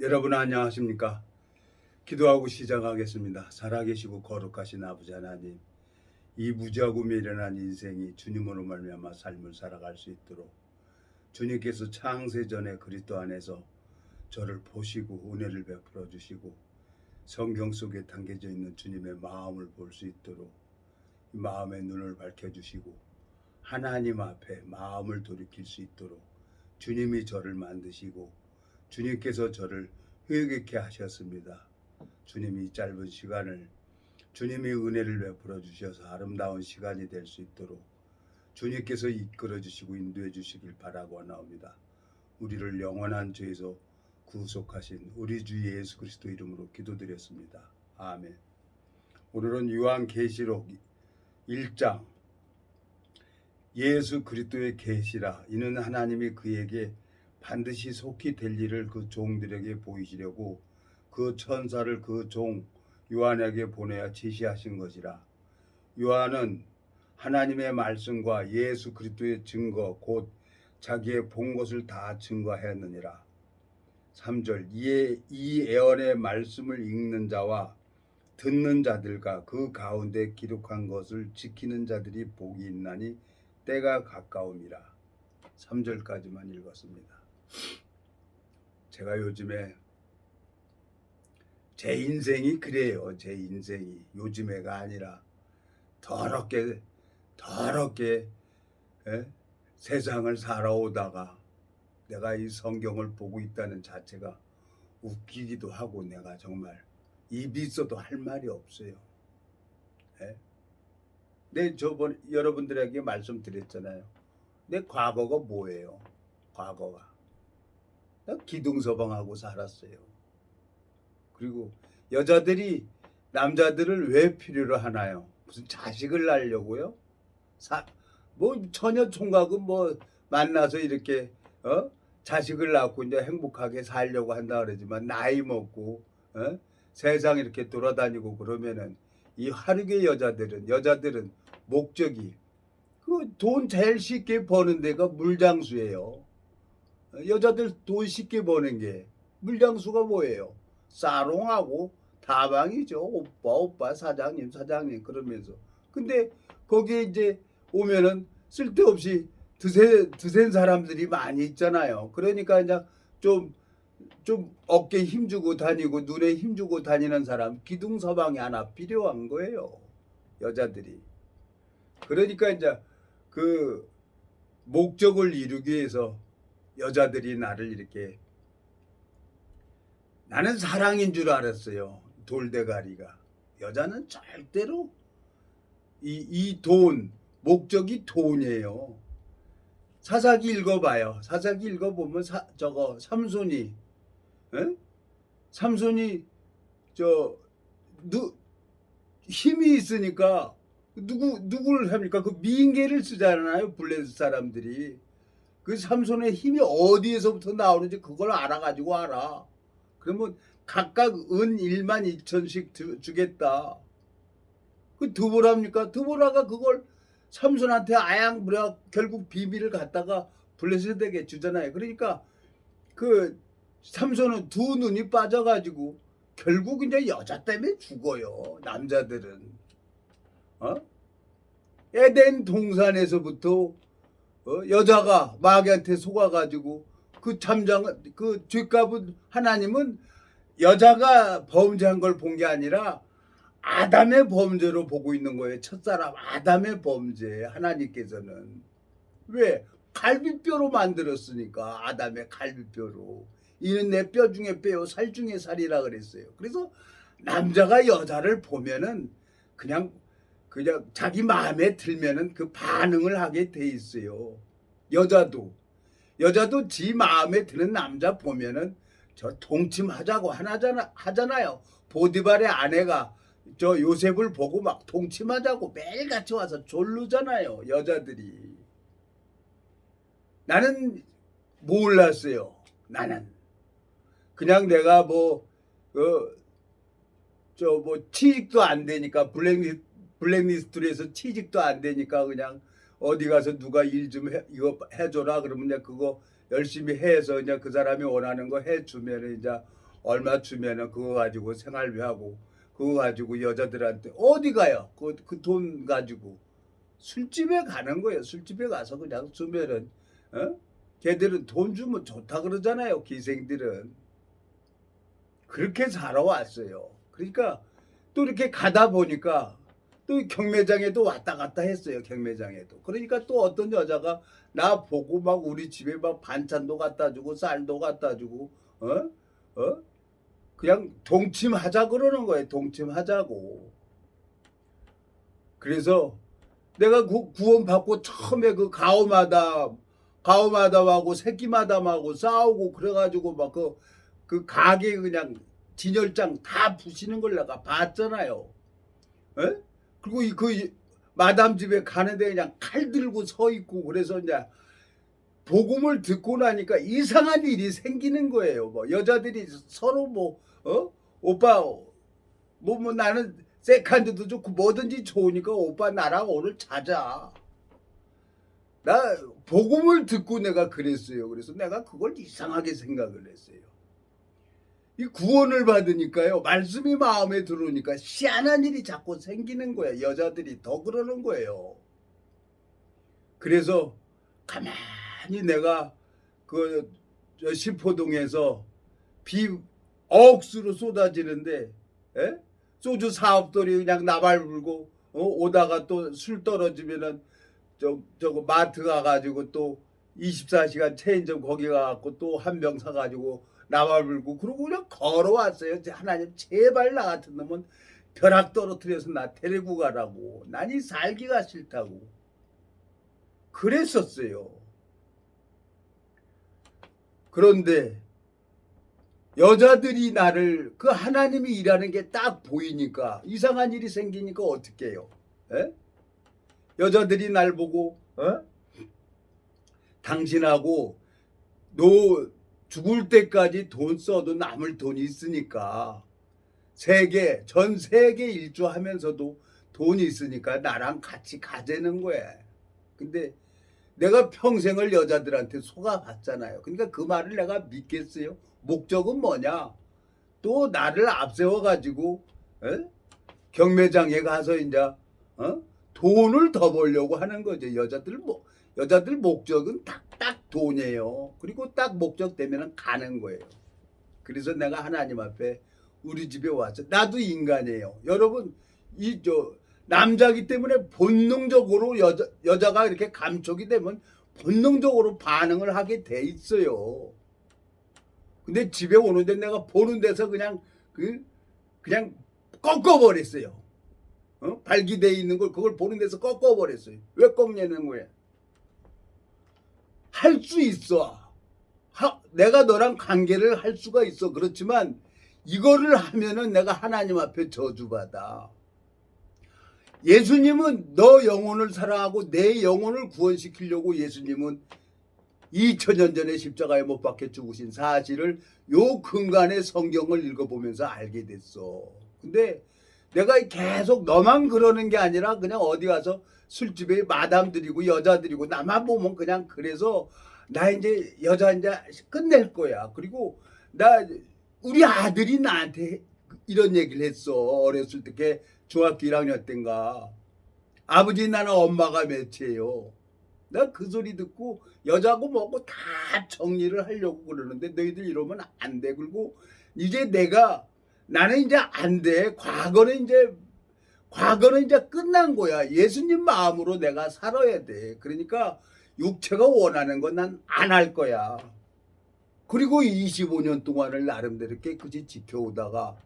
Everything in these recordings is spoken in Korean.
여러분 안녕하십니까? 기도하고 시작하겠습니다. 살아계시고 거룩하신 아버지 하나님, 이 무지하고 미련한 인생이 주님으로 말미암아 삶을 살아갈 수 있도록 주님께서 창세전에 그리스도 안에서 저를 보시고 은혜를 베풀어 주시고 성경 속에 담겨져 있는 주님의 마음을 볼 수 있도록 마음의 눈을 밝혀주시고 하나님 앞에 마음을 돌이킬 수 있도록 주님이 저를 만드시고 주님께서 저를 회개케 하셨습니다. 주님이 짧은 시간을 주님이 은혜를 베풀어 주셔서 아름다운 시간이 될 수 있도록 주님께서 이끌어 주시고 인도해 주시길 바라고 나옵니다. 우리를 영원한 죄에서 구속하신 우리 주 예수 그리스도 이름으로 기도드렸습니다. 아멘. 오늘은 요한계시록 1장 예수 그리스도의 계시라 이는 하나님이 그에게 반드시 속히 될 일을 그 종들에게 보이시려고 그 천사를 그 종 요한에게 보내어 지시하신 것이라. 요한은 하나님의 말씀과 예수 그리스도의 증거 곧 자기의 본 것을 다 증거하였느니라. 3절 이에 이 예언의 말씀을 읽는 자와 듣는 자들과 그 가운데 기록한 것을 지키는 자들이 복이 있나니 때가 가까움이라. 3절까지만 읽었습니다. 제가 요즘에 제 인생이 그래요. 제 인생이 요즘에가 아니라 더럽게 세상을 살아오다가 내가 이 성경을 보고 있다는 자체가 웃기기도 하고 내가 정말 입이 있어도 할 말이 없어요. 내 저번 여러분들에게 말씀드렸잖아요. 내 과거가 뭐예요? 과거가 나 기둥서방하고 살았어요. 그리고 여자들이 남자들을 왜 필요로 하나요? 무슨 자식을 낳으려고요? 뭐 처녀 총각은 뭐 만나서 이렇게 자식을 낳고 이제 행복하게 살려고 한다 그러지만 나이 먹고 세상 이렇게 돌아다니고 그러면은 이 하루의 여자들은 목적이 그 돈 제일 쉽게 버는 데가 물장수예요. 여자들 돈 쉽게 버는 게 물장수가 뭐예요? 사롱하고 다방이죠. 오빠 사장님 그러면서. 근데 거기에 이제 오면은 쓸데없이 드센 사람들이 많이 있잖아요. 그러니까 이제 좀 어깨에 힘주고 다니고 눈에 힘주고 다니는 사람 기둥서방이 하나 필요한 거예요. 여자들이. 그러니까 이제 그 목적을 이루기 위해서 여자들이 나를 이렇게 나는 사랑인 줄 알았어요. 돌대가리가. 여자는 절대로 이 돈, 목적이 돈이에요. 사사기 읽어봐요. 사사기 읽어보면 삼손이 힘이 있으니까 누구를 합니까? 그 민계를 쓰잖아요. 블레셋 사람들이. 그 삼손의 힘이 어디에서부터 나오는지 그걸 알아가지고 알아. 그러면 각각 은 1만 2천씩 주겠다. 그 드보라입니까? 드보라가 그걸 삼손한테 아양부려 결국 비밀을 갖다가 블레셋에게 주잖아요. 그러니까 그 삼손은 두 눈이 빠져가지고 결국 이제 여자 때문에 죽어요. 남자들은. 에덴 동산에서부터 여자가 마귀한테 속아가지고 그 뒷값은 하나님은 여자가 범죄한 걸 본 게 아니라 아담의 범죄로 보고 있는 거예요. 첫사람 아담의 범죄. 하나님께서는 왜? 갈비뼈로 만들었으니까. 아담의 갈비뼈로. 이는 내 뼈 중에 뼈요 살 중에 살이라 그랬어요. 그래서 남자가 여자를 보면은 그냥 자기 마음에 들면은 그 반응을 하게 돼 있어요. 여자도 지 마음에 드는 남자 보면은 저 동침하자고 하잖아요. 보디발의 아내가 저 요셉을 보고 막 동침하자고 매일 같이 와서 졸르잖아요. 여자들이. 나는 몰랐어요. 나는 그냥 내가 취직도 안 되니까 블랙리스트에서 취직도 안 되니까 그냥 어디 가서 누가 일 좀 이거 해줘라 그러면 이제 그거 열심히 해서 이제 그 사람이 원하는 거 해주면 이제 얼마 주면은 그거 가지고 생활비하고 그거 가지고 여자들한테 어디 가요? 그 돈 가지고 술집에 가는 거예요. 술집에 가서 그냥 주면은 걔들은 돈 주면 좋다 그러잖아요. 기생들은 그렇게 살아왔어요. 그러니까 또 이렇게 가다 보니까 또 경매장에도 왔다 갔다 했어요. 경매장에도. 그러니까 또 어떤 여자가 나 보고 막 우리 집에 막 반찬도 갖다 주고 쌀도 갖다 주고 어? 어? 그냥 동침하자 그러는 거예요. 동침하자고. 그래서 내가 구원받고 처음에 그 가오마담하고 새끼마담하고 싸우고 그래가지고 막 그 가게 그냥 진열장 다 부시는 걸 내가 봤잖아요. 에? 그리고 그 마담 집에 가는데 그냥 칼 들고 서 있고 그래서 이제 복음을 듣고 나니까 이상한 일이 생기는 거예요. 뭐 여자들이 서로 오빠 뭐 나는 세컨드도 좋고 뭐든지 좋으니까 오빠 나랑 오늘 자자. 나 복음을 듣고 내가 그랬어요. 그래서 내가 그걸 이상하게 생각을 했어요. 이 구원을 받으니까요. 말씀이 마음에 들어오니까 희한한 일이 자꾸 생기는 거야. 여자들이 더 그러는 거예요. 그래서 가만히 내가 그 신포동에서 비 억수로 쏟아지는데 소주 사업들이 그냥 나발 불고 오다가 또 술 떨어지면은 저거 마트 가가지고 또 24시간 체인점 거기 가갖고 또 한 병 사가지고 나발 불고 그러고 그냥 걸어왔어요. 하나님 제발 나 같은 놈은 벼락 떨어뜨려서 나 데리고 가라고. 난이 살기가 싫다고. 그랬었어요. 그런데 여자들이 나를 그 하나님이 일하는 게 딱 보이니까 이상한 일이 생기니까 어떻게 해요? 여자들이 날 보고 당신하고 너 죽을 때까지 돈 써도 남을 돈이 있으니까 전 세계 일주하면서도 돈이 있으니까 나랑 같이 가자는 거야. 근데 내가 평생을 여자들한테 속아봤잖아요. 그러니까 그 말을 내가 믿겠어요? 목적은 뭐냐? 또 나를 앞세워가지고 경매장에 가서 이제 돈을 더 벌려고 하는 거죠. 여자들 목적은 딱 돈이에요. 그리고 딱 목적 되면 가는 거예요. 그래서 내가 하나님 앞에 우리 집에 와서 나도 인간이에요. 여러분 남자기 때문에 본능적으로 여자가 이렇게 감촉이 되면 본능적으로 반응을 하게 돼 있어요. 근데 집에 오는데 내가 보는 데서 그냥 꺾어버렸어요. 발기돼 있는 걸 그걸 보는 데서 꺾어버렸어요. 왜 꺾냐는 거야. 할 수 있어. 내가 너랑 관계를 할 수가 있어. 그렇지만 이거를 하면은 내가 하나님 앞에 저주받아. 예수님은 너 영혼을 사랑하고 내 영혼을 구원시키려고 예수님은 2000년 전에 십자가에 못 박혀 죽으신 사실을 요 근간의 성경을 읽어보면서 알게 됐어. 근데 내가 계속 너만 그러는 게 아니라 그냥 어디 가서 술집에 마담들이고 여자들이고 나만 보면 그냥 그래서 나 이제 여자 이제 끝낼 거야. 그리고 우리 아들이 나한테 이런 얘기를 했어. 어렸을 때 중학교 1학년 때인가. 아버지 나는 엄마가 매체예요. 나 그 소리 듣고 여자고 뭐고 다 정리를 하려고 그러는데 너희들 이러면 안 돼. 그리고 이제 나는 이제 안 돼. 과거는 이제 끝난 거야. 예수님 마음으로 내가 살아야 돼. 그러니까 육체가 원하는 건 난 안 할 거야. 그리고 25년 동안을 나름대로 깨끗이 지켜오다가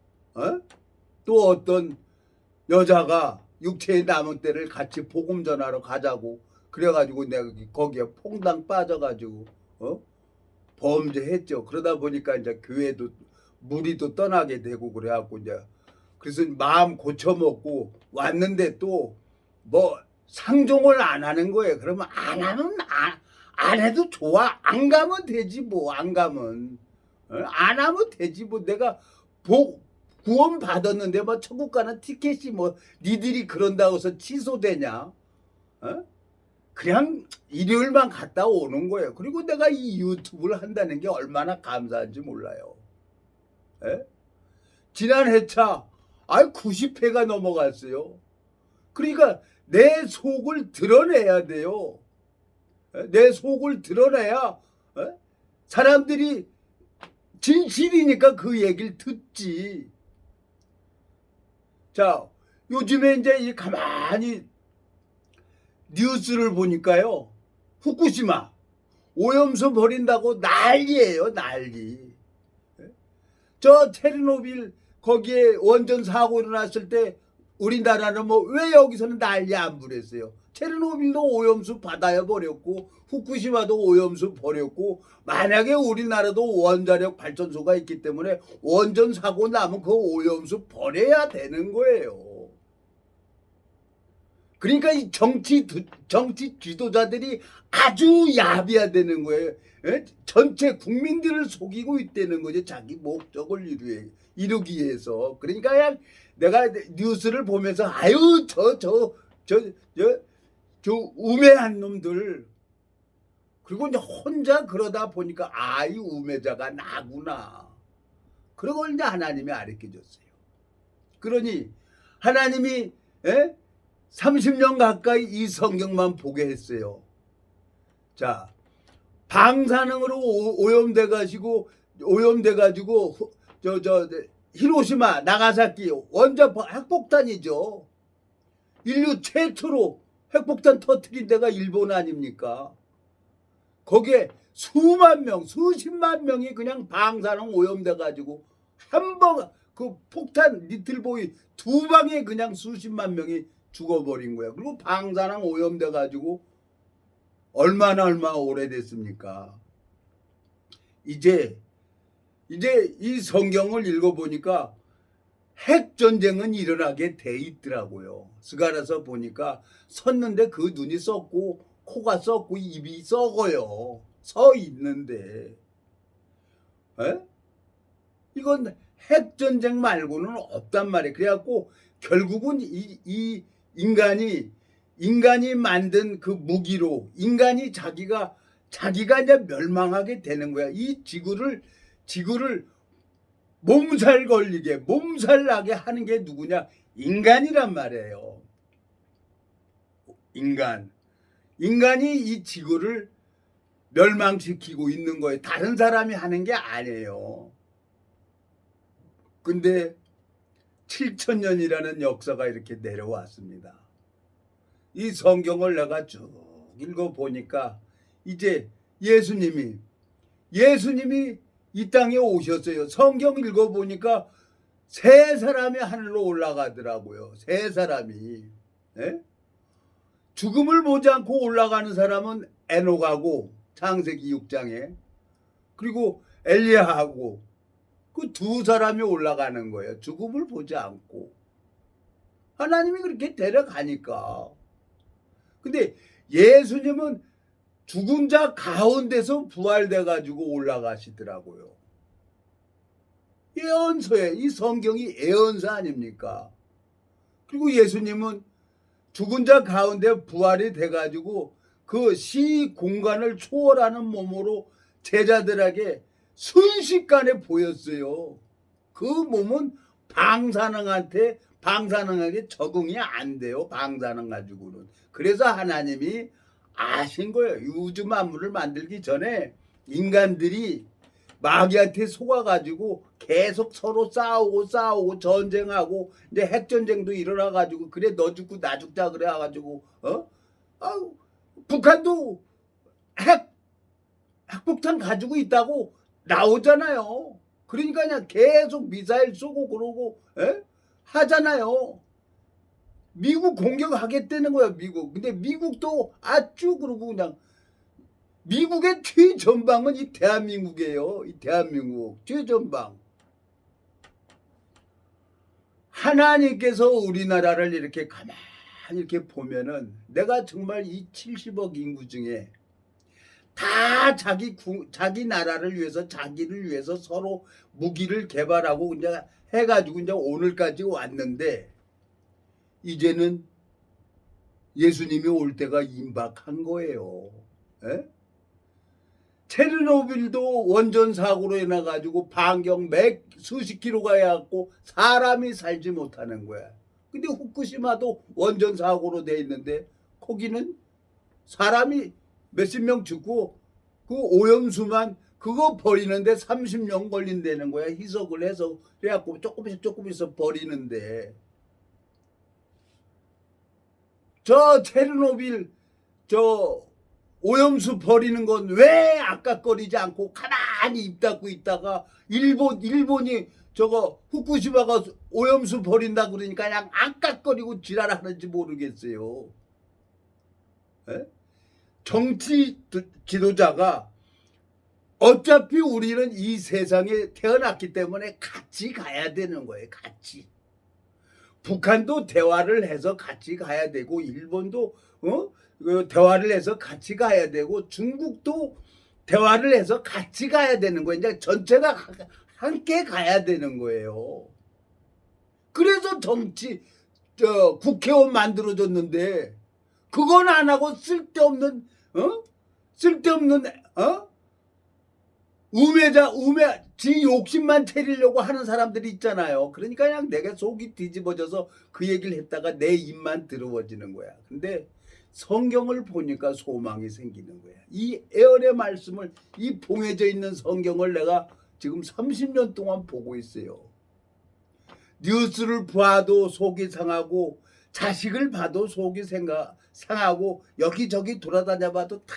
또 어떤 여자가 육체의 남은 때를 같이 복음 전하러 가자고 그래가지고 내가 거기에 퐁당 빠져가지고 범죄했죠. 그러다 보니까 이제 교회도 무리도 떠나게 되고 그래갖고 이제 그래서 마음 고쳐먹고 왔는데 또 뭐 상종을 안 하는 거예요. 그러면 안 하면 안 해도 좋아. 안 가면 되지 뭐. 안 가면 안 하면 되지 뭐. 내가 구원 받았는데 뭐 천국 가는 티켓이 뭐 니들이 그런다고 해서 취소되냐? 그냥 일요일만 갔다 오는 거예요. 그리고 내가 이 유튜브를 한다는 게 얼마나 감사한지 몰라요. 에? 지난 회차 90회가 넘어갔어요. 그러니까 내 속을 드러내야 돼요. 내 속을 드러내야 사람들이 진실이니까 그 얘기를 듣지. 자, 요즘에 이제 이 가만히 뉴스를 보니까요, 후쿠시마 오염수 버린다고 난리예요, 난리. 저 체르노빌 거기에 원전 사고 일어났을 때 우리나라는 뭐 왜 여기서는 난리 안 부렸어요? 체르노빌도 오염수 바다에 버렸고 후쿠시마도 오염수 버렸고, 만약에 우리나라도 원자력 발전소가 있기 때문에 원전 사고 나면 그 오염수 버려야 되는 거예요. 그러니까 이 정치 지도자들이 아주 야비해야 되는 거예요. 전체 국민들을 속이고 있다는 거죠. 자기 목적을 이루기 위해서. 그러니까 그냥 내가 뉴스를 보면서 아유 저 우매한 놈들. 그리고 이제 혼자 그러다 보니까 이 우매자가 나구나. 그런 걸 이제 하나님이 가르쳐줬어요. 그러니 하나님이 30년 가까이 이 성경만 보게 했어요. 자, 방사능으로 오염돼가지고 히로시마, 나가사키 원전 핵폭탄이죠. 인류 최초로 핵폭탄 터뜨린 데가 일본 아닙니까? 거기에 수십만 명이 그냥 방사능 오염돼가지고 한 번 그 폭탄 리틀보이 두 방에 그냥 수십만 명이 죽어버린 거야. 그리고 방사능 오염돼가지고 얼마나 오래됐습니까? 이제 이 성경을 읽어보니까 핵전쟁은 일어나게 돼 있더라고요. 스가랴서 보니까 섰는데 그 눈이 썩고 코가 썩고 입이 썩어요. 서 있는데 이건 핵전쟁 말고는 없단 말이에요. 그래갖고 결국은 이 인간이 만든 그 무기로 인간이 자기가 이제 멸망하게 되는 거야. 이 지구를 몸살 나게 하는 게 누구냐? 인간이란 말이에요. 인간이 이 지구를 멸망시키고 있는 거예요. 다른 사람이 하는 게 아니에요. 근데 7,000년이라는 역사가 이렇게 내려왔습니다. 이 성경을 내가 쭉 읽어보니까 이제 예수님이 이 땅에 오셨어요. 성경 읽어보니까 세 사람이 하늘로 올라가더라고요. 세 사람이. 죽음을 보지 않고 올라가는 사람은 에녹하고 창세기 6장에, 그리고 엘리야하고 그 두 사람이 올라가는 거예요. 죽음을 보지 않고. 하나님이 그렇게 데려가니까. 근데 예수님은 죽은 자 가운데서 부활돼 가지고 올라가시더라고요. 예언서에 이 성경이 예언서 아닙니까? 그리고 예수님은 죽은 자 가운데 부활이 돼 가지고 그 시 공간을 초월하는 몸으로 제자들에게 순식간에 보였어요. 그 몸은 방사능하게 적응이 안 돼요. 방사능 가지고는. 그래서 하나님이 아신 거예요. 우주 만물을 만들기 전에 인간들이 마귀한테 속아가지고 계속 서로 싸우고 전쟁하고 이제 핵전쟁도 일어나가지고, 그래 너 죽고 나 죽자 그래가지고 북한도 핵폭탄 가지고 있다고 나오잖아요. 그러니까 그냥 계속 미사일 쏘고 그러고 하잖아요. 미국 공격하겠다는 거야, 미국. 근데 미국도 아쭈 그러고 그냥. 미국의 최전방은 이 대한민국이에요. 이 대한민국 최전방. 하나님께서 우리나라를 이렇게 가만히 이렇게 보면은 내가 정말 이 70억 인구 중에 다 자기 나라를 위해서, 자기를 위해서 서로 무기를 개발하고 이제 해가지고 이제 오늘까지 왔는데, 이제는 예수님이 올 때가 임박한 거예요. 체르노빌도 원전 사고로 인해 가지고 반경 몇 수십 킬로가 해갖고 사람이 살지 못하는 거야. 근데 후쿠시마도 원전 사고로 돼 있는데 거기는 사람이 몇십 명 죽고 그 오염수만 그거 버리는데 30년 걸린다는 거야. 희석을 해서 그래갖고 조금씩 버리는데 저 체르노빌 저 오염수 버리는 건 왜 아까거리지 않고 가만히 입 닫고 있다가 일본이 저거 후쿠시마가 오염수 버린다 그러니까 그냥 아까거리고 지랄하는지 모르겠어요. 에? 정치 지도자가 어차피 우리는 이 세상에 태어났기 때문에 같이 가야 되는 거예요. 같이. 북한도 대화를 해서 같이 가야 되고 일본도 대화를 해서 같이 가야 되고 중국도 대화를 해서 같이 가야 되는 거예요. 이제 전체가 함께 가야 되는 거예요. 그래서 국회의원 만들어줬는데 그건 안 하고 쓸데없는 지 욕심만 채리려고 하는 사람들이 있잖아요. 그러니까 그냥 내가 속이 뒤집어져서 그 얘기를 했다가 내 입만 더러워지는 거야. 근데 성경을 보니까 소망이 생기는 거야. 이 애언의 말씀을, 이 봉해져 있는 성경을 내가 지금 30년 동안 보고 있어요. 뉴스를 봐도 속이 상하고 자식을 봐도 속이 상하고 여기저기 돌아다녀 봐도 다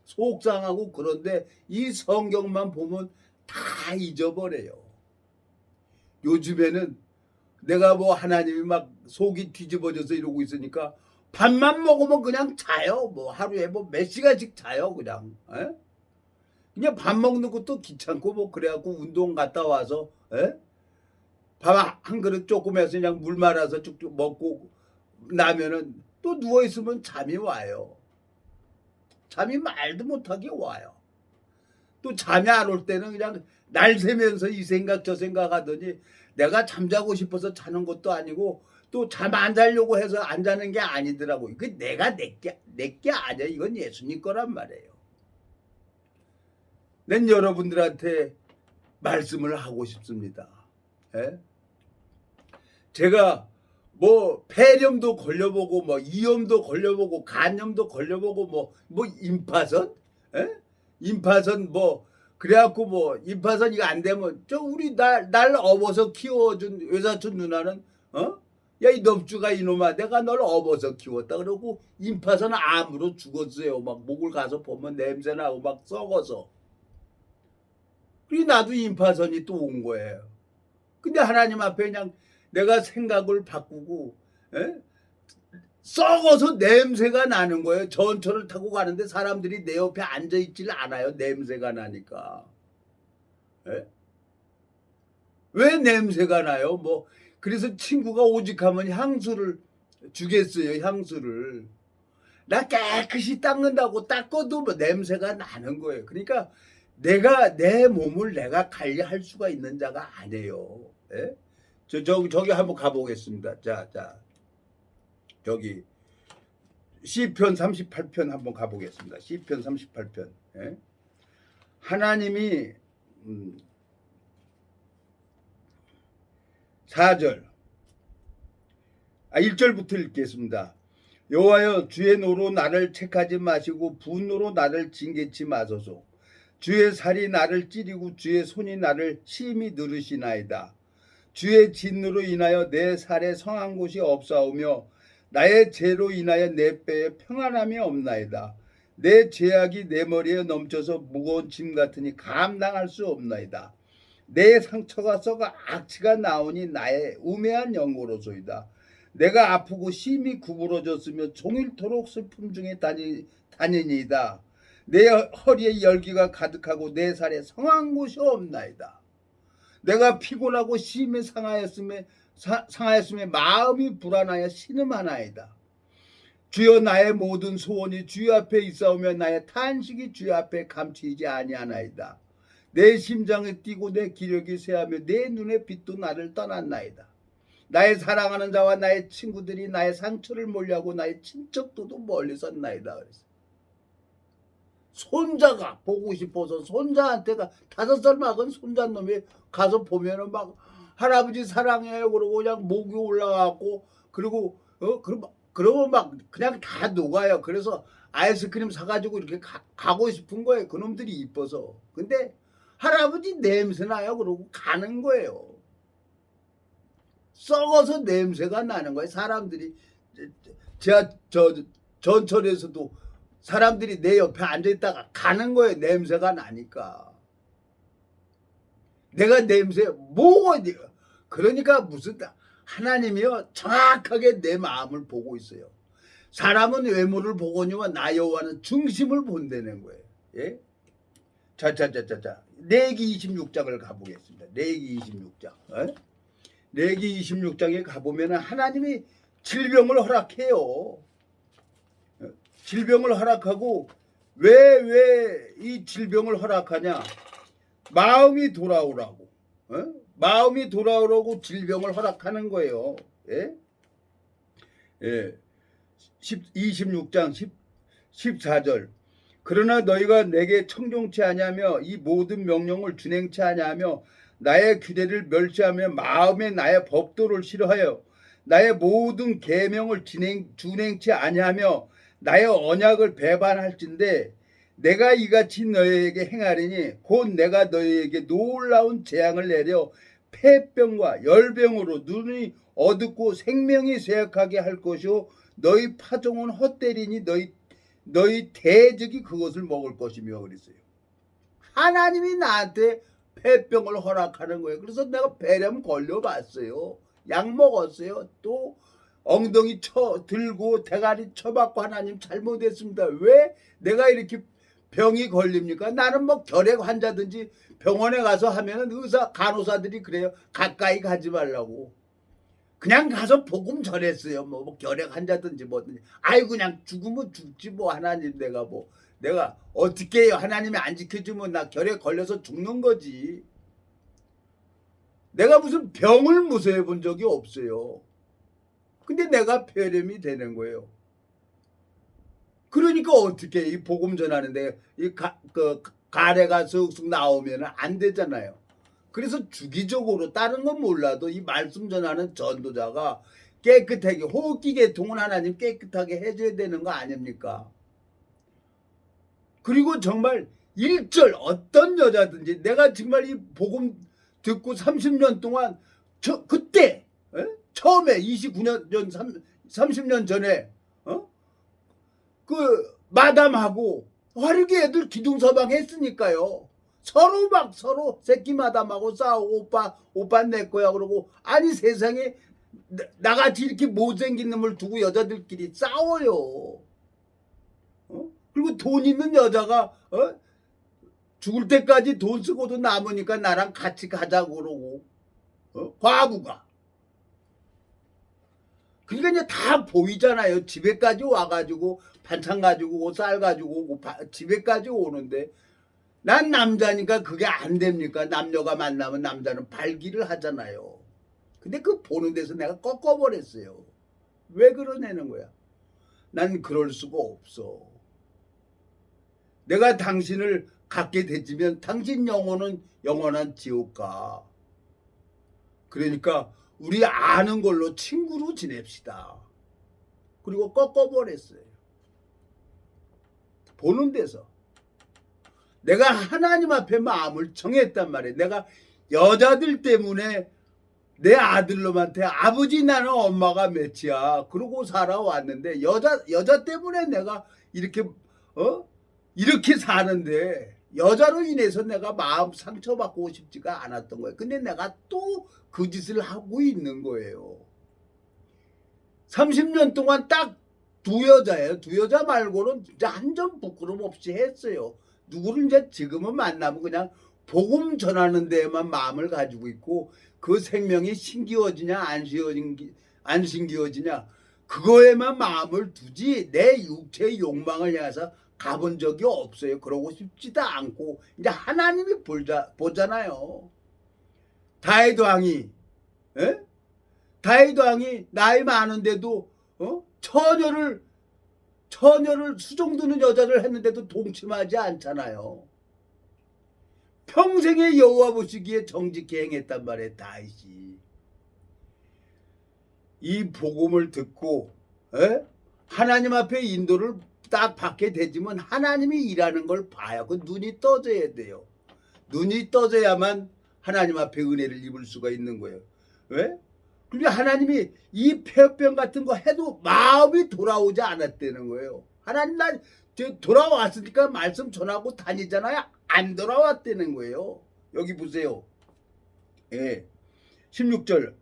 속상하고 그런데 이 성경만 보면 다 잊어버려요. 요즘에는 내가 뭐 하나님이 막 속이 뒤집어져서 이러고 있으니까 밥만 먹으면 그냥 자요. 뭐 하루에 뭐 몇 시간씩 자요. 그냥. 그냥 밥 먹는 것도 귀찮고 뭐 그래갖고 운동 갔다 와서 밥 한 그릇 조금 해서 그냥 물 말아서 쭉쭉 먹고 나면은 또 누워있으면 잠이 와요. 잠이 말도 못하게 와요. 또 잠이 안 올 때는 그냥 날 새면서 이 생각 저 생각 하더니 내가 잠자고 싶어서 자는 것도 아니고 또 잠 안 자려고 해서 안 자는 게 아니더라고. 이거 내가 내 게 아니야. 이건 예수님 거란 말이에요. 난 여러분들한테 말씀을 하고 싶습니다. 제가 뭐 폐렴도 걸려보고 뭐 이염도 걸려보고 간염도 걸려보고 뭐 임파선 임파선 뭐 그래갖고 뭐 임파선 이거 안 되면 저 우리 날 업어서 키워준 외사촌 누나는 야 이 넙주가 이놈아 내가 널 업어서 키웠다 그러고 임파선 암으로 죽었어요. 막 목을 가서 보면 냄새나고 막 썩어서. 그리고 나도 임파선이 또 온 거예요. 근데 하나님 앞에 그냥 내가 생각을 바꾸고 썩어서 냄새가 나는 거예요. 전철을 타고 가는데 사람들이 내 옆에 앉아있질 않아요. 냄새가 나니까. 왜 냄새가 나요? 뭐 그래서 친구가 오직하면 향수를 주겠어요. 향수를. 나 깨끗이 닦는다고 닦아도 뭐 냄새가 나는 거예요. 그러니까 내가 내 몸을 내가 관리할 수가 있는 자가 아니에요. 저기 한번 가보겠습니다. 자, 저기 시편 38편 한번 가보겠습니다. 시편 38편. 하나님이 4절 1절부터 읽겠습니다. 여호와여 주의 노로 나를 책하지 마시고 분노로 나를 징계치 마소서. 주의 살이 나를 찌르고 주의 손이 나를 심히 누르시나이다. 주의 진노로 인하여 내 살에 성한 곳이 없사오며 나의 죄로 인하여 내 뼈에 평안함이 없나이다. 내 죄악이 내 머리에 넘쳐서 무거운 짐 같으니 감당할 수 없나이다. 내 상처가 썩어 악취가 나오니 나의 우매한 연고로소이다. 내가 아프고 심히 구부러졌으며 종일토록 슬픔 중에 다니니이다. 내 허리에 열기가 가득하고 내 살에 성한 곳이 없나이다. 내가 피곤하고 심히 상하였음에 마음이 불안하여 신음하나이다. 주여 나의 모든 소원이 주여 앞에 있사오며 나의 탄식이 주여 앞에 감추이지 아니하나이다. 내 심장이 뛰고 내 기력이 쇠하며 내 눈의 빛도 나를 떠났나이다. 나의 사랑하는 자와 나의 친구들이 나의 상처를 몰려하고 나의 친척들도 멀리 섰나이다. 손자가 보고 싶어서 손자한테가 5살 막은 손자 놈이 가서 보면은 막 할아버지 사랑해요 그러고 그냥 목이 올라가고 그리고 그러면 막 그냥 다 녹아요. 그래서 아이스크림 사가지고 이렇게 가고 싶은 거예요. 그놈들이 이뻐서. 근데 할아버지 냄새 나요 그러고 가는 거예요. 썩어서 냄새가 나는 거예요. 사람들이 전철에서도 사람들이 내 옆에 앉아있다가 가는 거예요. 냄새가 나니까. 내가 냄새 뭐가 그러니까 무슨 하나님이요 정확하게 내 마음을 보고 있어요. 사람은 외모를 보거니와 나 여호와는 중심을 본다는 거예요. 예? 자자자자자 레위기 26장을 가보겠습니다. 레위기 26장. 레위기 26장에 가보면 하나님이 질병을 허락해요. 질병을 허락하고 왜 이 질병을 허락하냐? 마음이 돌아오라고. 마음이 돌아오라고 질병을 허락하는 거예요. 예? 예. 26장 14절. 그러나 너희가 내게 청종치 아니하며 이 모든 명령을 준행치 아니하며 나의 규례를 멸시하며 마음에 나의 법도를 싫어하여 나의 모든 계명을 준행치 아니하며 나의 언약을 배반할진대 내가 이같이 너희에게 행하리니 곧 내가 너희에게 놀라운 재앙을 내려 폐병과 열병으로 눈이 어둡고 생명이 쇠약하게 할 것이요 너희 파종은 헛되리니 너희 대적이 그것을 먹을 것이며 그랬어요. 하나님이 나한테 폐병을 허락하는 거예요. 그래서 내가 폐렴 걸려봤어요. 약 먹었어요. 또 엉덩이 들고 대가리 쳐박고 하나님 잘못했습니다. 왜 내가 이렇게 병이 걸립니까? 나는 뭐 결핵 환자든지 병원에 가서 하면은 간호사들이 그래요. 가까이 가지 말라고. 그냥 가서 복음 전했어요. 뭐 결핵 환자든지 뭐든지. 아이 그냥 죽으면 죽지 뭐 하나님 내가 어떻게 해요? 하나님이 안 지켜주면 나 결핵 걸려서 죽는 거지. 내가 무슨 병을 무서워해 본 적이 없어요. 근데 내가 폐렴이 되는 거예요. 그러니까 어떻게 이 복음 전하는데 가래가 쑥쑥 나오면 안 되잖아요. 그래서 주기적으로 다른 건 몰라도 이 말씀 전하는 전도자가 깨끗하게 호흡기 계통은 하나님 깨끗하게 해줘야 되는 거 아닙니까? 그리고 정말 일절 어떤 여자든지 내가 정말 이 복음 듣고 30년 동안 그때 처음에 29년 전 30년 전에 그 마담하고 화류계 애들 기둥서방 했으니까요. 서로 새끼 마담하고 싸우고 오빠 내 거야 그러고 아니 세상에 나같이 이렇게 못생긴 놈을 두고 여자들끼리 싸워요. 그리고 돈 있는 여자가 죽을 때까지 돈 쓰고도 남으니까 나랑 같이 가자고 그러고 과부가 그러니까 이제 다 보이잖아요. 집에까지 와가지고 반찬 가지고 쌀 가지고 집에까지 오는데 난 남자니까 그게 안 됩니까? 남녀가 만나면 남자는 발기를 하잖아요. 근데 그 보는 데서 내가 꺾어버렸어요. 왜 그러냐는 거야. 난 그럴 수가 없어. 내가 당신을 갖게 되지면 당신 영혼은 영원한 지옥 가. 그러니까 우리 아는 걸로 친구로 지냅시다. 그리고 꺾어버렸어요. 보는 데서. 내가 하나님 앞에 마음을 정했단 말이에요. 내가 여자들 때문에 내 아들놈한테 아버지 나는 엄마가 몇이야. 그러고 살아왔는데 여자 때문에 내가 이렇게 사는데 여자로 인해서 내가 마음 상처받고 싶지가 않았던 거예요. 근데 내가 또 그 짓을 하고 있는 거예요. 30년 동안 딱 두 여자예요. 두 여자 말고는 진짜 한 점 부끄럼 없이 했어요. 누구를 이제 지금은 만나면 그냥 복음 전하는 데에만 마음을 가지고 있고 그 생명이 신기워지냐 안 신기워지냐 그거에만 마음을 두지 내 육체의 욕망을 향해서 가본 적이 없어요. 그러고 싶지도 않고 이제 하나님이 보잖아요. 다윗 왕이 다윗 왕이 나이 많은데도 처녀를 수종 드는 여자를 했는데도 동침하지 않잖아요. 평생의 여호와 보시기에 정직히 행했단 말이에요. 다윗이. 이 복음을 듣고 하나님 앞에 인도를 딱 받게 되지만 하나님이 일하는 걸 봐야 그 눈이 떠져야 돼요. 눈이 떠져야만 하나님 앞에 은혜를 입을 수가 있는 거예요. 왜? 그런데 하나님이 이 폐업병 같은 거 해도 마음이 돌아오지 않았다는 거예요. 하나님 나 돌아왔으니까 말씀 전하고 다니잖아요. 안 돌아왔다는 거예요. 여기 보세요. 16절.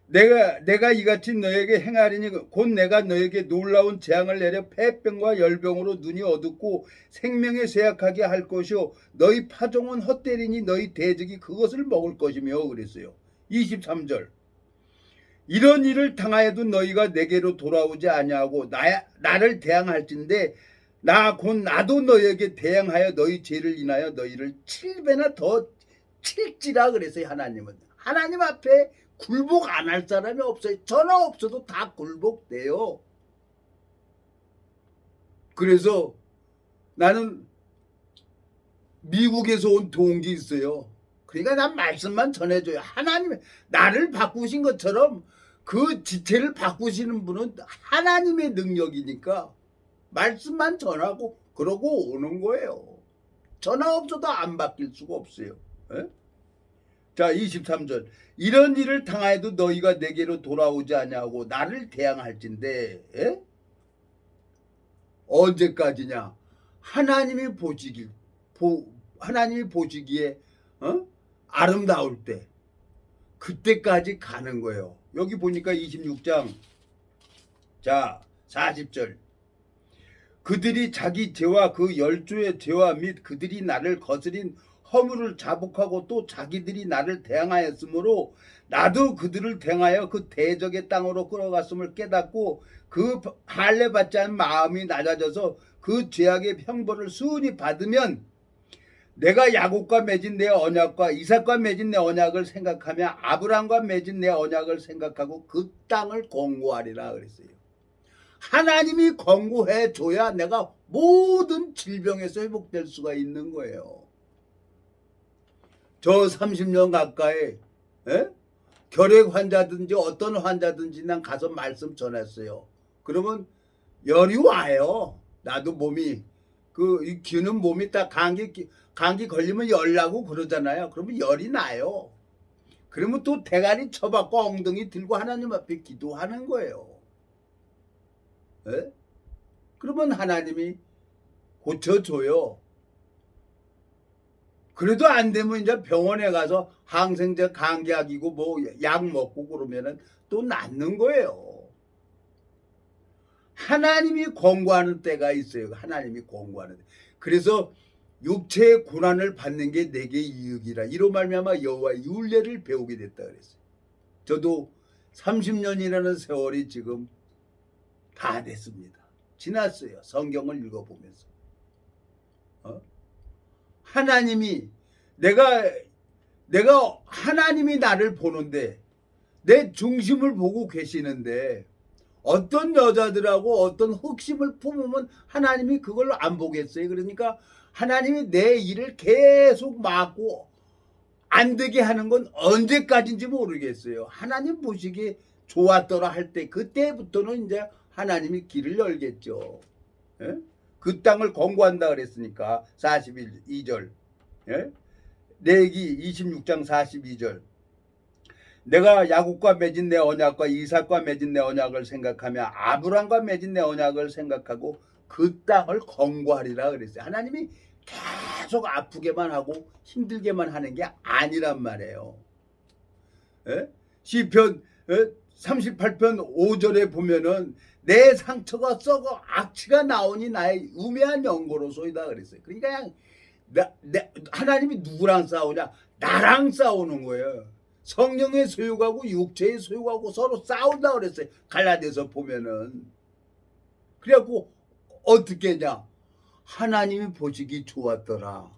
내가 이같이 너에게 행하리니 곧 내가 너에게 놀라운 재앙을 내려 폐병과 열병으로 눈이 어둡고 생명에 쇠약하게 할 것이요 너희 파종은 헛되리니 너희 대적이 그것을 먹을 것이며 그랬어요. 23절. 이런 일을 당하여도 너희가 내게로 돌아오지 아니하고 나를 대항할진대 나도 너희에게 대항하여 너희 죄를 인하여 너희를 7배나 더 칠지라 그랬어요. 하나님은. 하나님 앞에 굴복 안 할 사람이 없어요. 전화 없어도 다 굴복돼요. 그래서 나는 미국에서 온 동기 있어요. 그러니까 난 말씀만 전해줘요. 하나님 나를 바꾸신 것처럼 그 지체를 바꾸시는 분은 하나님의 능력이니까 말씀만 전하고 그러고 오는 거예요. 전화 없어도 안 바뀔 수가 없어요. 자 23절. 이런 일을 당하여도 너희가 내게로 돌아오지 아니하고 나를 대항할진대 언제까지냐? 하나님이 보시기에 아름다울 때 그때까지 가는 거예요. 여기 보니까 26장 자 40절. 그들이 자기 죄와 그 열조의 죄와 및 그들이 나를 거스린 허물을 자복하고 또 자기들이 나를 대항하였으므로 나도 그들을 대항하여 그 대적의 땅으로 끌어갔음을 깨닫고 그 할례 받지 않은 마음이 낮아져서 그 죄악의 형벌을 수은히 받으면 내가 야곱과 맺은 내 언약과 이삭과 맺은 내 언약을 생각하며 아브라함과 맺은 내 언약을 생각하고 그 땅을 공고하리라 그랬어요. 하나님이 공고해 줘야 내가 모든 질병에서 회복될 수가 있는 거예요. 저 30년 가까이 결핵 환자든지 어떤 환자든지 난 가서 말씀 전했어요. 그러면 열이 와요. 나도 몸이 이 기는 몸이 딱 감기 걸리면 열 나고 그러잖아요. 그러면 열이 나요. 그러면 또 대가리 쳐박고 엉덩이 들고 하나님 앞에 기도하는 거예요. 그러면 하나님이 고쳐줘요. 그래도 안 되면 이제 병원에 가서 항생제 감기약이고 뭐 약 먹고 그러면은 또 낫는 거예요. 하나님이 권고하는 때가 있어요. 하나님이 권고하는 때. 그래서 육체의 고난을 받는 게 내게 이익이라. 이로 말미암아 여호와의 율례를 배우게 됐다 그랬어요. 저도 30년이라는 세월이 지금 다 됐습니다. 지났어요. 성경을 읽어보면서. 하나님이 내가 하나님이 나를 보는데 내 중심을 보고 계시는데 어떤 여자들하고 어떤 흑심을 품으면 하나님이 그걸 안 보겠어요. 그러니까 하나님이 내 일을 계속 막고 안 되게 하는 건 언제까지인지 모르겠어요. 하나님 보시기에 좋았더라 할 때 그때부터는 이제 하나님이 길을 열겠죠. 그 땅을 권고한다 그랬으니까 42절. 레위기 26장 42절. 내가 야곱과 맺은 내 언약과 이삭과 맺은 내 언약을 생각하며 아브람과 맺은 내 언약을 생각하고 그 땅을 권고하리라 그랬어요. 하나님이 계속 아프게만 하고 힘들게만 하는 게 아니란 말이에요. 시편 38편 5절에 보면은 내 상처가 썩어 악취가 나오니 나의 우매한 연고로소이다 그랬어요. 그러니까 그냥 하나님이 누구랑 싸우냐? 나랑 싸우는 거예요. 성령의 소유하고 육체의 소유하고 서로 싸운다 그랬어요. 갈라디아서 보면은. 그래갖고 어떻게 했냐? 하나님이 보시기 좋았더라.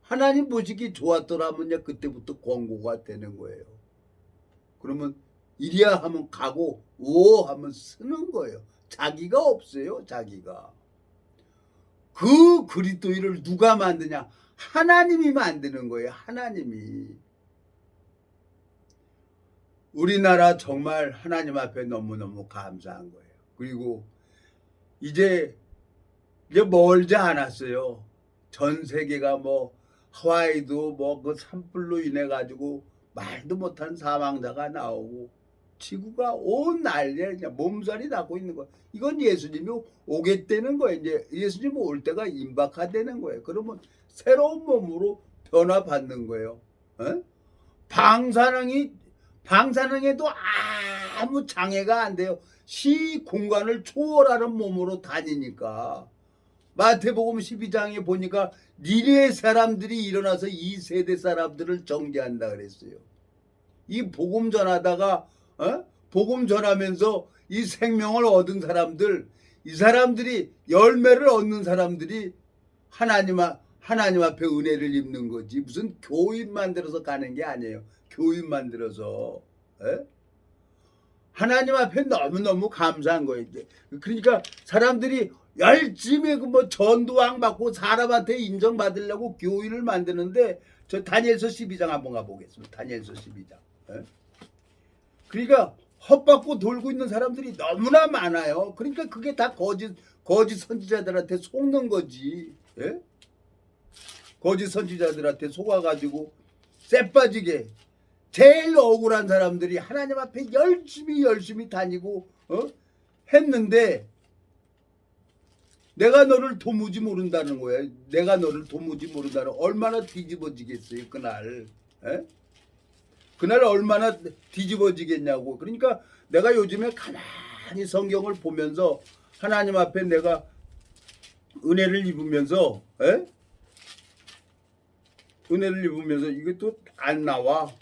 하나님 보시기 좋았더라 하면 그때부터 권고가 되는 거예요. 그러면 이리야 하면 가고 오 하면 쓰는 거예요. 자기가 없어요. 자기가. 그 그리스도인을 누가 만드냐? 하나님이 만드는 거예요. 하나님이. 우리나라 정말 하나님 앞에 너무너무 감사한 거예요. 그리고 이제 멀지 않았어요. 전 세계가 뭐 하와이도 뭐 그 산불로 인해 가지고 말도 못한 사망자가 나오고 지구가 온 난리에 그냥 몸살이 나고 있는 거예요. 이건 예수님이 오겠다는 거예요. 이제 예수님 올 때가 임박하다는 거예요. 그러면 새로운 몸으로 변화받는 거예요. 에? 방사능에도 아무 장애가 안 돼요. 시 공간을 초월하는 몸으로 다니니까. 마태복음 12장에 보니까 니네 사람들이 일어나서 이 세대 사람들을 정죄한다 그랬어요. 이 복음 전하다가 복음 전하면서 이 생명을 얻은 사람들, 이 사람들이 열매를 얻는 사람들이 하나님 앞에 은혜를 입는 거지. 무슨 교인 만들어서 가는 게 아니에요. 교인 만들어서. 하나님 앞에 너무너무 감사한 거예요. 이제. 그러니까 사람들이 열심히 뭐 전도왕 받고 사람한테 인정받으려고 교인을 만드는데 저 다니엘서 12장 한번 가보겠습니다. 다니엘서 12장. 그러니까 헛받고 돌고 있는 사람들이 너무나 많아요. 그러니까 그게 다 거짓 선지자들한테 속는 거지. 거짓 선지자들한테 속아가지고 쎄빠지게 제일 억울한 사람들이 하나님 앞에 열심히 다니고 했는데 내가 너를 도무지 모른다는 거야. 내가 너를 도무지 모른다는 얼마나 뒤집어지겠어요 그날. 그날 얼마나 뒤집어지겠냐고. 그러니까 내가 요즘에 가만히 성경을 보면서 하나님 앞에 내가 은혜를 입으면서 이게 또 안 나와.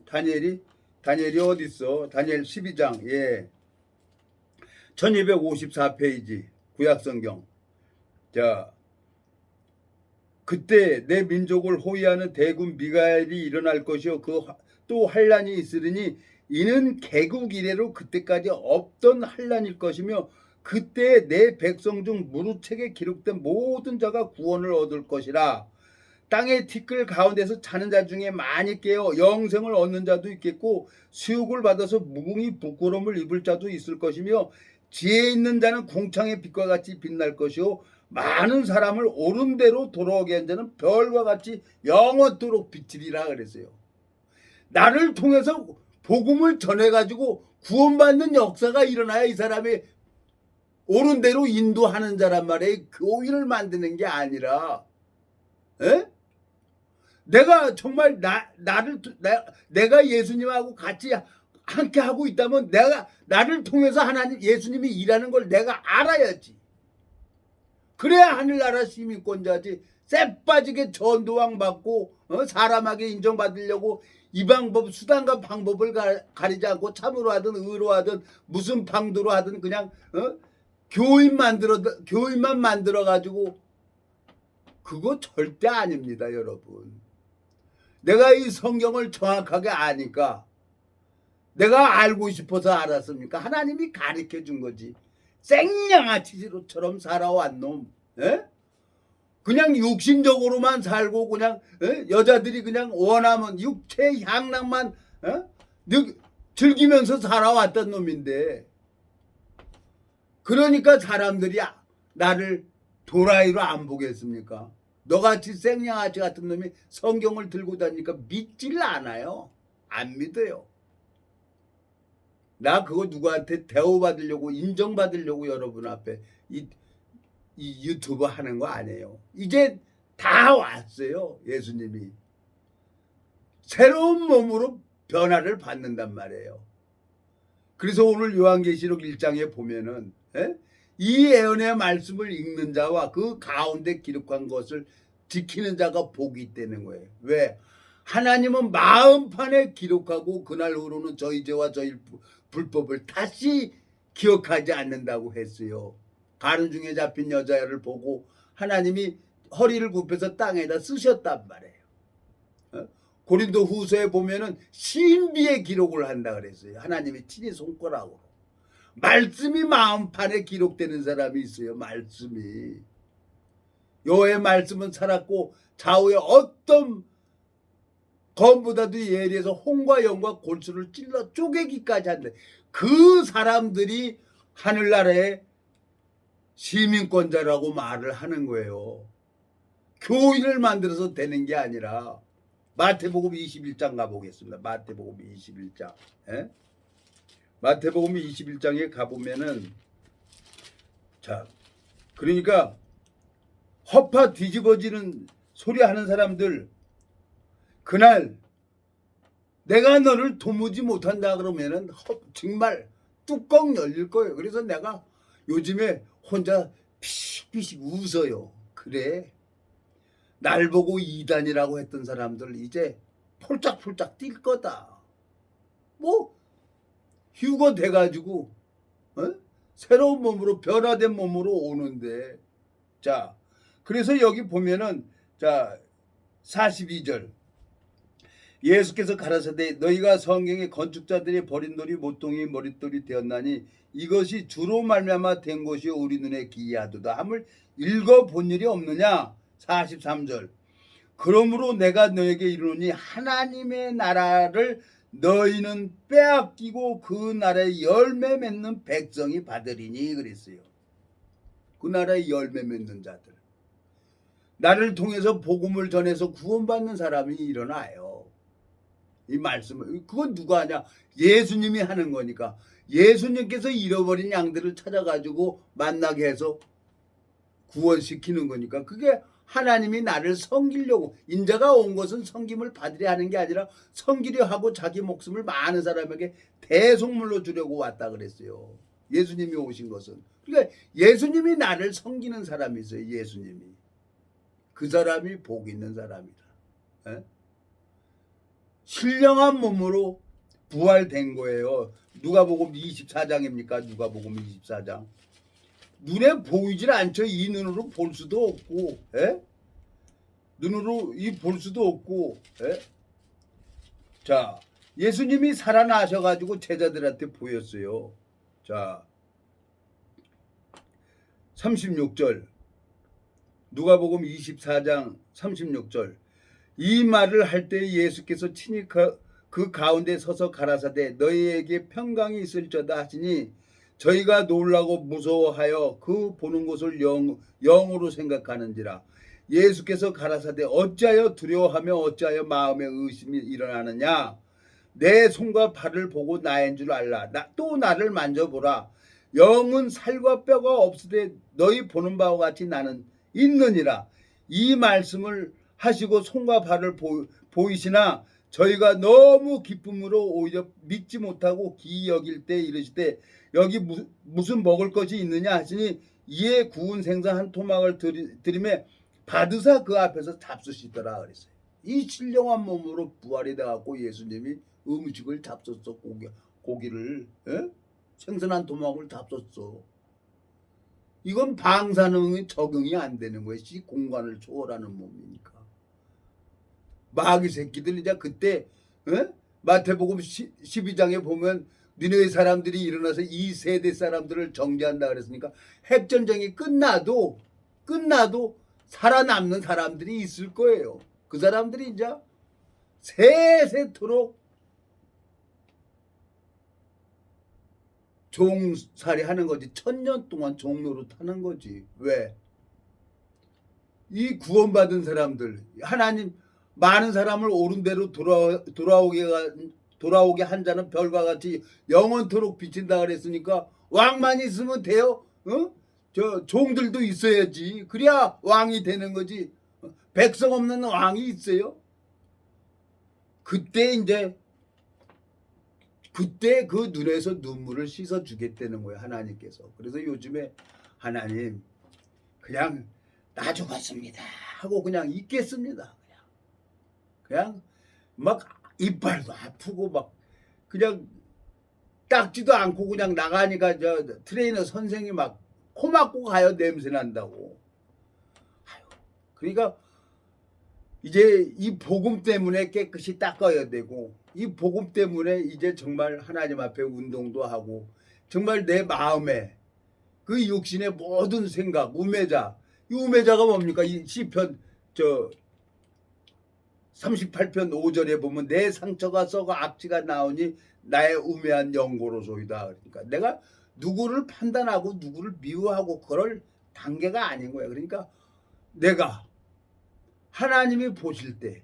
다니엘이 어디 있어? 다니엘 12장. 예. 1254페이지 구약성경. 자, 그때 내 민족을 호위하는 대군 미가엘이 일어날 것이요 또 환란이 있으리니 이는 개국 이래로 그때까지 없던 환란일 것이며 그때 내 백성 중 무릇책에 기록된 모든 자가 구원을 얻을 것이라. 땅의 티끌 가운데서 자는 자 중에 많이 깨어 영생을 얻는 자도 있겠고 수욕을 받아서 무궁히 부끄러움을 입을 자도 있을 것이며 지혜 있는 자는 궁창의 빛과 같이 빛날 것이요 많은 사람을 옳은 대로 돌아오게 한 자는 별과 같이 영원토록 비치리라 그랬어요. 나를 통해서 복음을 전해가지고 구원받는 역사가 일어나야 이 사람이 옳은 대로 인도하는 자란 말이에요. 교인을 만드는 게 아니라. 내가 정말 내가 예수님하고 같이 함께 하고 있다면 나를 통해서 예수님이 일하는 걸 내가 알아야지. 그래야 하늘나라 시민권자지. 쎄빠지게 전도왕 받고 사람에게 인정받으려고 이 방법 수단과 방법을 가리지 않고 참으로 하든 의로 하든 무슨 방도로 하든 그냥 교인만 만들어 가지고 그거 절대 아닙니다, 여러분. 내가 이 성경을 정확하게 아니까 내가 알고 싶어서 알았습니까? 하나님이 가르쳐 준 거지. 생양아치처럼 살아왔 놈. 그냥 육신적으로만 살고 그냥 여자들이 그냥 원하면 육체 향락만 즐기면서 살아왔던 놈인데 그러니까 사람들이 나를 도라이로 안 보겠습니까? 너같이 생양아치 같은 놈이 성경을 들고 다니니까 믿질 않아요. 안 믿어요. 나 그거 누구한테 대우받으려고 인정받으려고 여러분 앞에 이 유튜브 하는 거 아니에요. 이제 다 왔어요. 예수님이. 새로운 몸으로 변화를 받는단 말이에요. 그래서 오늘 요한계시록 1장에 보면은 이 예언의 말씀을 읽는 자와 그 가운데 기록한 것을 지키는 자가 복이 있다는 거예요. 왜? 하나님은 마음판에 기록하고 그날 후로는 저희 죄와 저희 불법을 다시 기억하지 않는다고 했어요. 가는 중에 잡힌 여자를 보고 하나님이 허리를 굽혀서 땅에다 쓰셨단 말이에요. 고린도 후서에 보면은 신비의 기록을 한다 그랬어요. 하나님이 친히 손가락으로. 말씀이 마음판에 기록되는 사람이 있어요. 말씀이. 여호와의 말씀은 살았고 좌우의 어떤 검보다도 예리해서 홍과 영과 골수를 찔러 쪼개기까지 한대. 그 사람들이 하늘나라의 시민권자라고 말을 하는 거예요. 교인을 만들어서 되는 게 아니라. 마태복음 21장 가보겠습니다. 마태복음 21장. 예? 마태복음 21장에 가보면은, 자, 그러니까 허파 뒤집어지는 소리 하는 사람들, 그날 내가 너를 도무지 못한다 그러면은 정말 뚜껑 열릴 거예요. 그래서 내가 요즘에 혼자 피식피식 웃어요. 그래, 날 보고 이단이라고 했던 사람들 이제 폴짝폴짝 뛸 거다. 뭐 휴거 돼가지고 새로운 몸으로, 변화된 몸으로 오는데. 자, 그래서 여기 보면은, 자, 42절 예수께서 가라사대 너희가 성경의 건축자들이 버린 돌이 모퉁이 머릿돌이 되었나니 이것이 주로 말미암아 된 것이 우리 눈에 기이하도다 함을 읽어본 일이 없느냐. 43절 그러므로 내가 너에게 이르노니 하나님의 나라를 너희는 빼앗기고 그 나라의 열매 맺는 백성이 받으리니 그랬어요. 그 나라의 열매 맺는 자들, 나를 통해서 복음을 전해서 구원받는 사람이 일어나요. 이 말씀을, 그건 누가 하냐? 예수님이 하는 거니까. 예수님께서 잃어버린 양들을 찾아가지고 만나게 해서 구원시키는 거니까. 그게 하나님이 나를 섬기려고, 인자가 온 것은 섬김을 받으려 하는 게 아니라 섬기려 하고 자기 목숨을 많은 사람에게 대속물로 주려고 왔다 그랬어요. 예수님이 오신 것은. 그러니까 예수님이 나를 섬기는 사람이 있어요. 예수님이. 그 사람이 복 있는 사람이다. 에? 신령한 몸으로 부활된 거예요. 누가복음 24장입니까? 누가복음 24장. 눈에 보이질 않죠. 이 눈으로 볼 수도 없고, 에? 눈으로 이 볼 수도 없고, 에? 자, 예수님이 살아나셔가지고 제자들한테 보였어요. 자, 36절. 누가복음 24장 36절. 이 말을 할 때 예수께서 친히 그 가운데 서서 가라사대 너희에게 평강이 있을저다 하시니 저희가 놀라고 무서워하여 그 보는 것을 영으로 생각하는지라. 예수께서 가라사대 어찌하여 두려워하며 어찌하여 마음에 의심이 일어나느냐. 내 손과 발을 보고 나인 줄 알라. 또 나를 만져보라. 영은 살과 뼈가 없으되 너희 보는 바와 같이 나는 있느니라. 이 말씀을 하시고 손과 발을 보이시나 저희가 너무 기쁨으로 오히려 믿지 못하고 기이 여길 때 이르시되 여기 무슨 먹을 것이 있느냐 하시니 이에 구운 생선 한 토막을 드리매 받으사 그 앞에서 잡수시더라 그랬어요. 이 신령한 몸으로 부활이 돼갖고 예수님이 음식을 잡섰어. 고기를, 에? 생선 한 토막을 잡섰어. 이건 방사능이 적응이 안 되는 것이 공간을 초월하는 몸이니까. 마귀 새끼들 이제 그때, 에? 마태복음 12장에 보면 니네 사람들이 일어나서 이 세대 사람들을 정죄한다 그랬으니까 핵전쟁이 끝나도 살아남는 사람들이 있을 거예요. 그 사람들이 이제 세세토록 종살이 하는 거지. 1000년 동안 종노릇 하는 거지. 왜? 이 구원받은 사람들, 하나님 많은 사람을 옳은 대로 돌아오게 한 자는 별과 같이 영원토록 비친다 그랬으니까 왕만 있으면 돼요? 저 종들도 있어야지. 그래야 왕이 되는 거지. 백성 없는 왕이 있어요? 그때 그 눈에서 눈물을 씻어 주겠다는 거예요. 하나님께서. 그래서 요즘에 하나님 그냥 나 죽었습니다 하고 그냥 있겠습니다. 그냥 막 이빨도 아프고 막 그냥 닦지도 않고 그냥 나가니까 저 트레이너 선생이 막 코 막고 가요. 냄새 난다고. 그러니까 이제 이 복음 때문에 깨끗이 닦아야 되고 이 복음 때문에 이제 정말 하나님 앞에 운동도 하고 정말 내 마음에 그 육신의 모든 생각, 우매자. 이 우매자가 뭡니까? 이 시편 38편 5절에 보면 내 상처가 썩어 악취가 나오니 나의 우매한 영고로소이다. 그러니까 내가 누구를 판단하고 누구를 미워하고 그럴 단계가 아닌 거야. 그러니까 내가 하나님이 보실 때,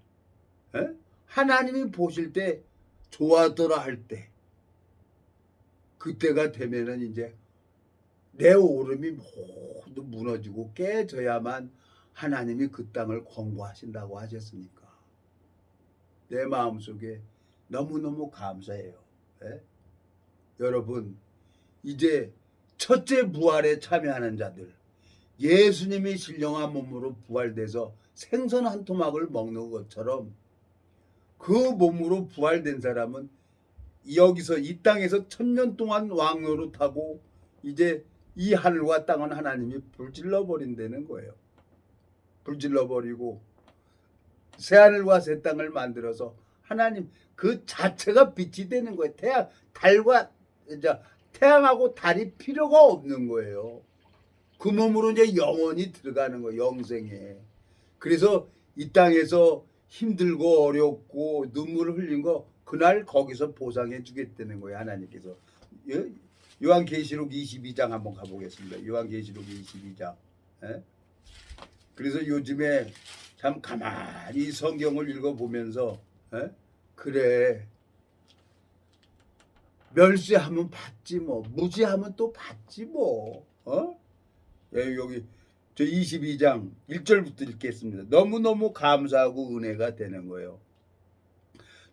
하나님이 보실 때 좋아더라 할 때, 그때가 되면은 이제 내 오름이 모두 무너지고 깨져야만 하나님이 그 땅을 권고하신다고 하셨으니까 내 마음속에 너무너무 감사해요. 여러분, 이제 첫째 부활에 참여하는 자들, 예수님이 신령한 몸으로 부활돼서 생선 한 토막을 먹는 것처럼 그 몸으로 부활된 사람은 여기서 이 땅에서 1000년 동안 왕노릇하고 이제 이 하늘과 땅은 하나님이 불질러 버린다는 거예요. 불질러 버리고 새 하늘과 새 땅을 만들어서 하나님 그 자체가 빛이 되는 거예요. 달과 이제 태양하고 달이 필요가 없는 거예요. 그 몸으로 이제 영원히 들어가는 거예요. 영생에. 그래서 이 땅에서 힘들고 어렵고 눈물을 흘린 거 그날 거기서 보상해 주겠다는 거예요. 하나님께서. 요한계시록 22장 한번 가보겠습니다. 요한계시록 22장. 그래서 요즘에 참 가만히 성경을 읽어보면서 그래, 멸시하면 받지 뭐, 무지하면 또 받지 뭐. 여기 저 22장 1절부터 읽겠습니다. 너무너무 감사하고 은혜가 되는 거예요.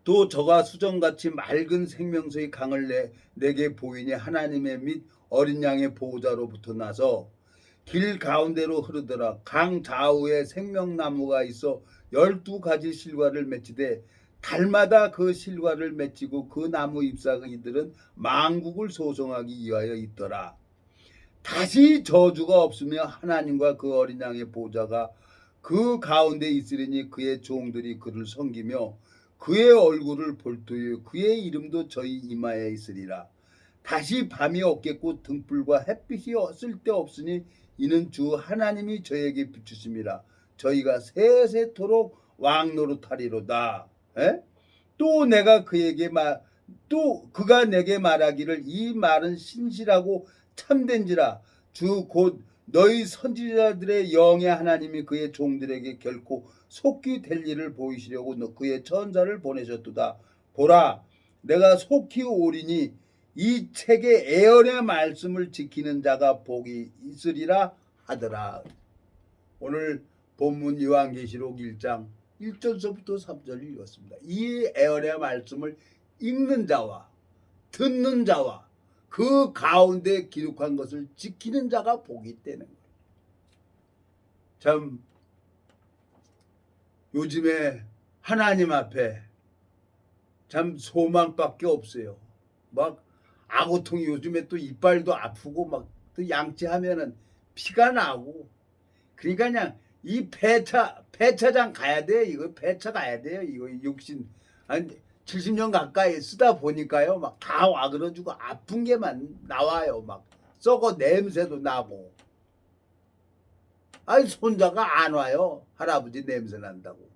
또 저가 수정같이 맑은 생명수의 강을 내게 보이니 하나님의 및 어린 양의 보호자로부터 나서 길 가운데로 흐르더라. 강 좌우에 생명나무가 있어 12가지 실과를 맺히되 달마다 그 실과를 맺히고 그 나무 잎사귀들은 만국을 소송하기 위하여 있더라. 다시 저주가 없으며 하나님과 그 어린 양의 보호자가 그 가운데 있으리니 그의 종들이 그를 섬기며 그의 얼굴을 볼터요 그의 이름도 저희 이마에 있으리라. 다시 밤이 없겠고 등불과 햇빛이 쓸데없으니 이는 주 하나님이 저에게 비추심이라. 저희가 세세토록 왕노릇하리로다. 또 그가 내게 말하기를 이 말은 신실하고 참된지라. 주 곧 너희 선지자들의 영의 하나님이 그의 종들에게 결코 속히 될 일을 보이시려고 그의 천사를 보내셨도다. 보라, 내가 속히 오리니 이 책의 예언의 말씀을 지키는 자가 복이 있으리라 하더라. 오늘 본문 요한계시록 1장 1절서부터 3절을 읽었습니다. 이 예언의 말씀을 읽는 자와 듣는 자와 그 가운데 기록한 것을 지키는 자가 복이 있다는 거예요. 참 요즘에 하나님 앞에 참 소망밖에 없어요. 막 아고통이 요즘에 또 이빨도 아프고 막 또 양치하면은 피가 나고, 그러니까 그냥 이 폐차장 가야 돼. 이거 폐차 가야 돼요. 이거 육신 한 70년 가까이 쓰다 보니까요, 막 다 와그러지고 아픈 게만 나와요. 막 썩어 냄새도 나고. 아니 손자가 안 와요. 할아버지 냄새 난다고.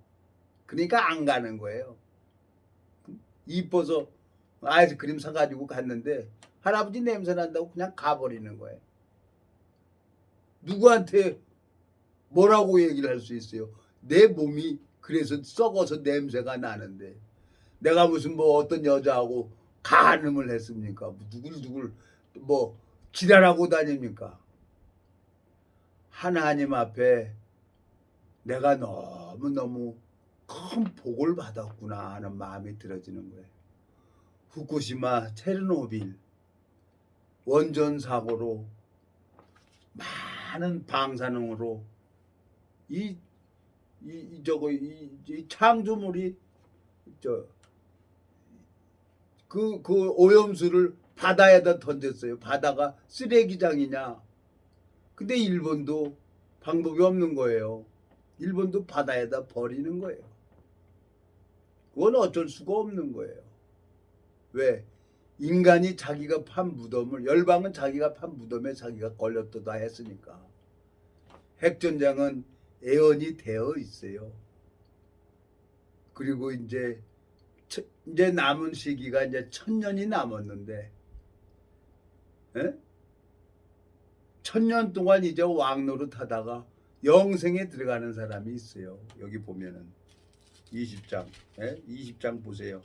그러니까 안 가는 거예요. 이뻐서 아이스크림 사가지고 갔는데 할아버지 냄새 난다고 그냥 가버리는 거예요. 누구한테 뭐라고 얘기를 할 수 있어요? 내 몸이 그래서 썩어서 냄새가 나는데 내가 무슨 뭐 어떤 여자하고 간음을 했습니까? 누굴 뭐 지랄하고 다닙니까? 하나님 앞에 내가 너무너무 큰 복을 받았구나 하는 마음이 들어지는 거예요. 후쿠시마 체르노빌 원전 사고로 많은 방사능으로 이 창조물이 그 오염수를 바다에다 던졌어요. 바다가 쓰레기장이냐? 근데 일본도 방법이 없는 거예요. 일본도 바다에다 버리는 거예요. 그건 어쩔 수가 없는 거예요. 왜? 인간이 자기가 판 무덤을, 열방은 자기가 판 무덤에 자기가 걸렸다 했으니까 핵전쟁은 애언이 되어 있어요. 그리고 이제 남은 시기가 이제 1000년이 남았는데, 에? 1000년 동안 이제 왕노릇 하다가 영생에 들어가는 사람이 있어요. 여기 보면은 20장, 20장 보세요.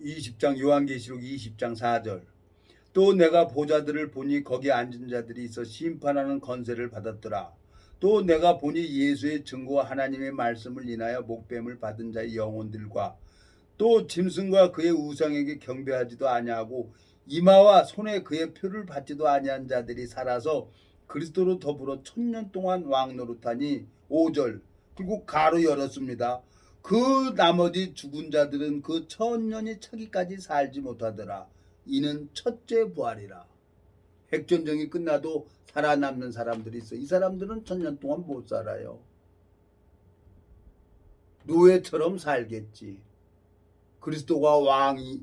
20장 요한계시록 20장 4절. 또 내가 보좌들을 보니 거기 앉은 자들이 있어 심판하는 권세를 받았더라. 또 내가 보니 예수의 증거와 하나님의 말씀을 인하여 목뱀을 받은 자의 영혼들과 또 짐승과 그의 우상에게 경배하지도 아니하고 이마와 손에 그의 표를 받지도 아니한 자들이 살아서 그리스도로 더불어 1000년 동안 왕노릇하니 5절. 그리고 가로 열었습니다. 그 나머지 죽은 자들은 그 1000년이 차기까지 살지 못하더라. 이는 첫째 부활이라. 핵전쟁이 끝나도 살아남는 사람들이 있어. 이 사람들은 1000년 동안 못 살아요. 노예처럼 살겠지. 그리스도가 왕이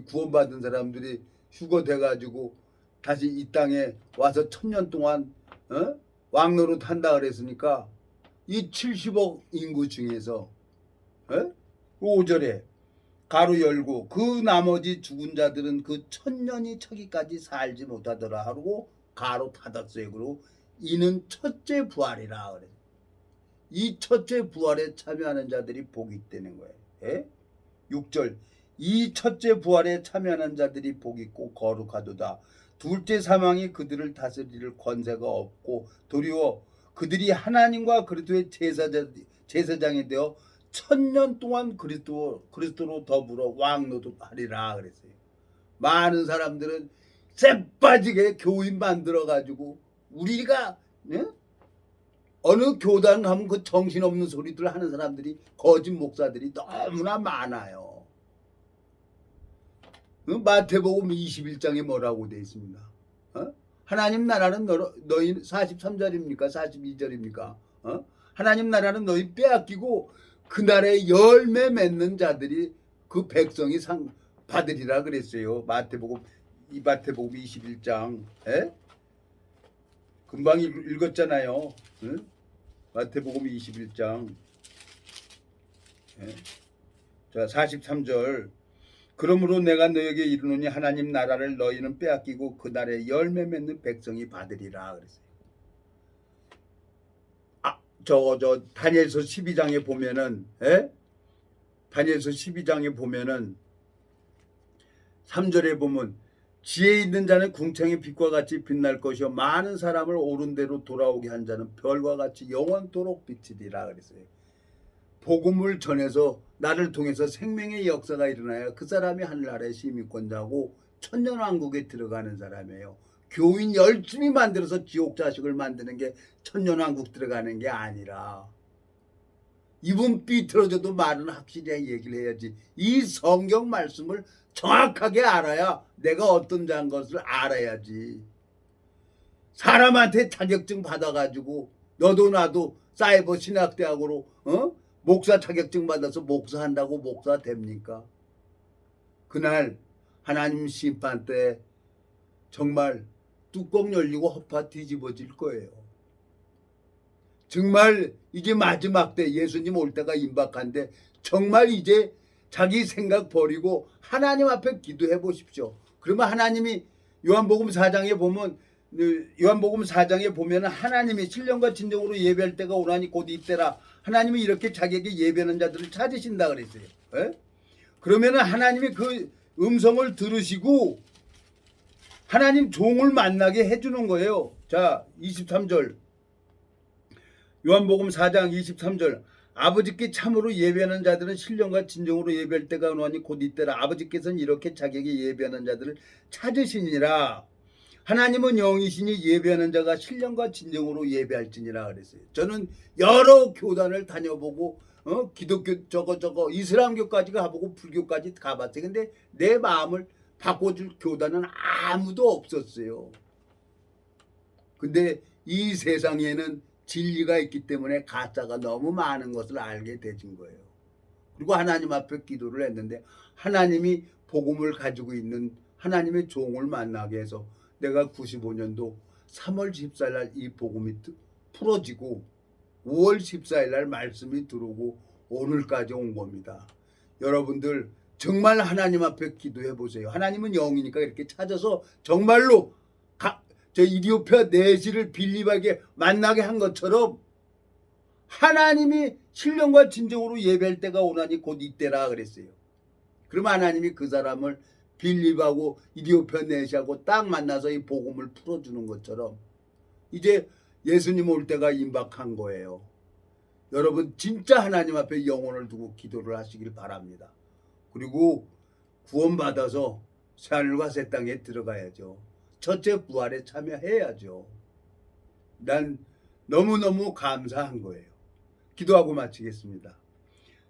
구원받은 사람들이 휴거돼 가지고 다시 이 땅에 와서 1000년 동안 왕노릇 한다 그랬으니까 이 70억 인구 중에서 5절에 가로 열고 그 나머지 죽은 자들은 그 1000년이 차기까지 살지 못하더라 하고 가로 닫았어요. 그리고 이는 첫째 부활이라 그래. 이 첫째 부활에 참여하는 자들이 복이 있다는 거예요. 6절. 이 첫째 부활에 참여하는 자들이 복이 있고 거룩하도다. 둘째 사망이 그들을 다스릴 권세가 없고 도리어 그들이 하나님과 그리스도의 제사장이 되어 1000년 동안 그리스도로 더불어 왕노릇하리라 그랬어요. 많은 사람들은 쎄빠지게 교인 만들어 가지고 우리가 어느 교단 가면 그 정신없는 소리들 하는 사람들이 거짓 목사들이 너무나 많아요. 마태복음 21장에 뭐라고 되어 있습니다. 하나님 나라는 너희 43절입니까? 42절입니까? 하나님 나라는 너희 빼앗기고 그날에 열매 맺는 자들이 그 백성이 상 받으리라 그랬어요. 마태복음 21장. 금방 읽었잖아요. 마태복음 21장. 자, 43절. 그러므로 내가 너에게 이르노니 하나님 나라를 너희는 빼앗기고 그날에 열매 맺는 백성이 받으리라 그랬어요. 다니엘서 12장에 보면은 다니엘서 12장에 보면은 3절에 보면 지혜 있는 자는 궁창의 빛과 같이 빛날 것이요 많은 사람을 옳은 대로 돌아오게 한 자는 별과 같이 영원토록 비치리라 그랬어요. 복음을 전해서 나를 통해서 생명의 역사가 일어나야 그 사람이 하늘나라의 시민권자고 천년왕국에 들어가는 사람이에요. 교인 열심히 만들어서 지옥 자식을 만드는 게 천년왕국 들어가는 게 아니라, 이분 삐뚤어져도 말은 확실히 얘기를 해야지. 이 성경 말씀을 정확하게 알아야 내가 어떤 자인 것을 알아야지. 사람한테 자격증 받아가지고 너도 나도 사이버 신학대학으로 목사 자격증 받아서 목사한다고 목사 됩니까? 그날 하나님 심판 때 정말 뚜껑 열리고 허파 뒤집어질 거예요. 정말 이제 마지막 때 예수님 올 때가 임박한데 정말 이제 자기 생각 버리고 하나님 앞에 기도해 보십시오. 그러면 하나님이 요한복음 4장에 보면 하나님이 신령과 진정으로 예배할 때가 오나니 곧 이때라. 하나님이 이렇게 자기에게 예배하는 자들을 찾으신다 그랬어요. 그러면 하나님이 그 음성을 들으시고 하나님 종을 만나게 해주는 거예요. 자, 23절. 요한복음 4장 23절. 아버지께 참으로 예배하는 자들은 신령과 진정으로 예배할 때가 오나니 곧 이때라. 아버지께서는 이렇게 자기에게 예배하는 자들을 찾으시니라. 하나님은 영이시니 예배하는 자가 신령과 진정으로 예배할지니라 그랬어요. 저는 여러 교단을 다녀보고 기독교 저거 이슬람교까지 가보고 불교까지 가봤어요. 근데 내 마음을 바꿔줄 교단은 아무도 없었어요. 근데 이 세상에는 진리가 있기 때문에 가짜가 너무 많은 것을 알게 되진 거예요. 그리고 하나님 앞에 기도를 했는데 하나님이 복음을 가지고 있는 하나님의 종을 만나게 해서 내가 95년도 3월 14일 날 이 복음이 풀어지고 5월 14일 날 말씀이 들어오고 오늘까지 온 겁니다. 여러분들 정말 하나님 앞에 기도해 보세요. 하나님은 영이니까 이렇게 찾아서 정말로 저 이디오피아 내시를 빌립에게 만나게 한 것처럼 하나님이 신령과 진정으로 예배할 때가 오나니 곧 이때라 그랬어요. 그럼 하나님이 그 사람을 빌립하고 이디오피아 내시하고 딱 만나서 이 복음을 풀어주는 것처럼 이제 예수님 올 때가 임박한 거예요. 여러분 진짜 하나님 앞에 영혼을 두고 기도를 하시길 바랍니다. 그리고 구원받아서 새하늘과 새 땅에 들어가야죠. 첫째 부활에 참여해야죠. 난 너무너무 감사한 거예요. 기도하고 마치겠습니다.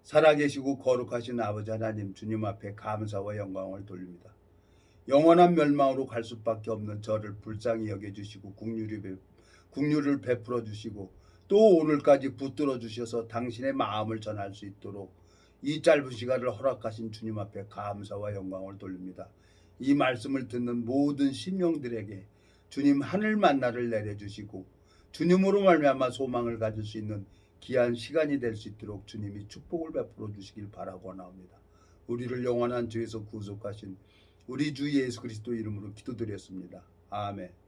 살아계시고 거룩하신 아버지 하나님 주님 앞에 감사와 영광을 돌립니다. 영원한 멸망으로 갈 수밖에 없는 저를 불쌍히 여겨주시고 국률을 베풀어 주시고 또 오늘까지 붙들어 주셔서 당신의 마음을 전할 수 있도록 이 짧은 시간을 허락하신 주님 앞에 감사와 영광을 돌립니다. 이 말씀을 듣는 모든 심령들에게 주님 하늘 만나를 내려주시고 주님으로 말미암아 소망을 가질 수 있는 귀한 시간이 될 수 있도록 주님이 축복을 베풀어 주시길 바라고 나옵니다. 우리를 영원한 죄에서 구속하신 우리 주 예수 그리스도 이름으로 기도드렸습니다. 아멘.